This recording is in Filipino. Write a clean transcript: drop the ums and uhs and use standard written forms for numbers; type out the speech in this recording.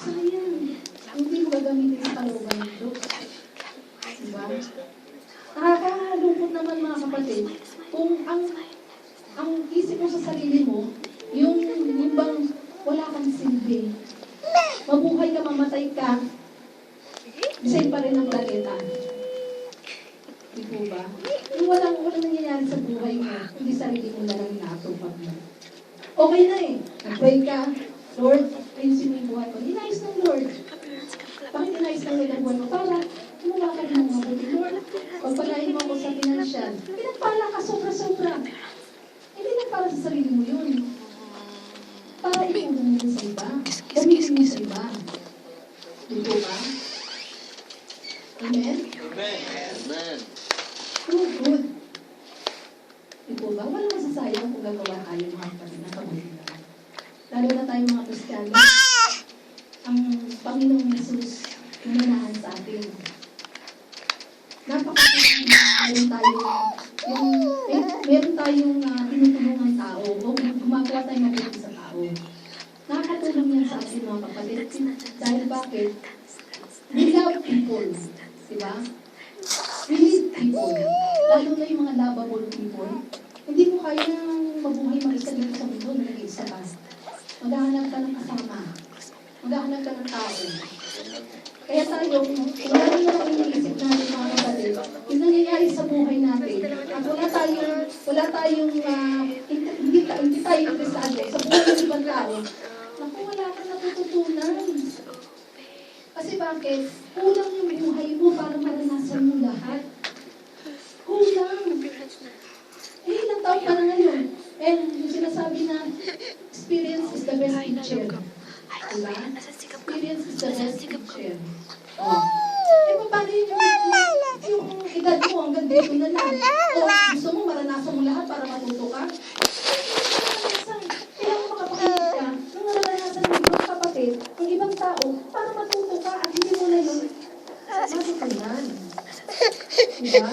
sayang. Hindi mo gagamitin sa kalooban ng Diyos. Diba? Nakakalungkot naman mga kapatid, kung ang isip mo sa sarili mo, yung bang wala kang silbi. Mabuhay ka, mamatay ka, design pa rin ang planeta. Di po ba? Yung walang nangyayari sa buhay mo, hindi sarili mo na lang inaatupag mo. Okay na eh. Nag-pray ka, Lord, ayusin mo yung buhay ko. Inayos ng Lord. Bakit inayos ng Lord ang buhay mo? Para gumawa ka rin ng mabuti. Lord, pagpalain mo ako sa financial. Pinagpala ka sobra-sobra. Hindi lang para sa sarili mo yun. Para itulong mo sa iba. Gamitin mo sa iba. Dito ba? Amen? Amen. Good. Dito ba? Walang masasayang kung gagawa tayo mga kapatid ng kabutihan. Lalo na tayo mga Kristiyano. Ang Panginoong Jesus nananahan sa atin. Meron tayong tinutulungan tao o gumagawa tayo mabuti sa tao. Nakakatulong yan sa atin mga kapatid. Dahil bakit? We love people. Diba? We need people. Lalo na yung mga lovable people. Hindi mo kayang mabuhay mag-isa dito sa mundo na nag-iisa ka. Maghahanap ka ng kasama. Maghahanap ka ng tao. Kaya tayo, kung ano na lang iniisip natin mga kapatid, yung nangyayari sa buhay natin, at wala tayong hindi tayo interesado sa buhay ng ibang tao, naku, wala kang natututunan. Kasi bakit? Kulang yung buhay mo para maranasan mo lahat. Kulang. Ilang taon ka na ngayon. And yung sinasabi na, experience is the best teacher. Diba? Experience is the best teacher. Oh. Paano yung edad mo hanggang dito na lang? O gusto mo maranasan mo lahat para matuto ka? Kaya kung makapakita ka, nung maranasan mo ibang kapatid, ng ibang tao, para matuto ka at hindi mo na yun matutunan. Diba?